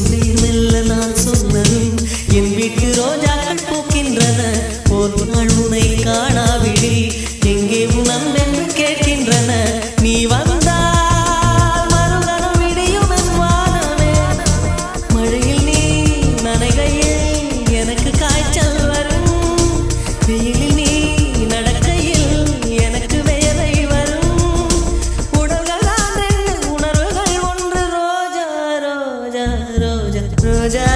மெல்ல நான் சொன்னதும் என் வீட்டு ரோஜாக்கள் பூக்கின்றன. ஒரு நாள் உனை காணாவிடில் எங்கே உன் அன்பென்று கேட்கின்றன. நீ வந்தால் மறுகணம் விடியும் என் வானமே. மழையில் நீ நனைகையில் எனக்கு காய்ச்சல் வரும். வெயிலில் நீ நடக்கையில் எனக்கு வேலை வரும். உடல்கள் தான் ரெண்டு, உணர்வுகள் ஒன்று. ரோஜா ரோஜா ரோஜா ரோஜா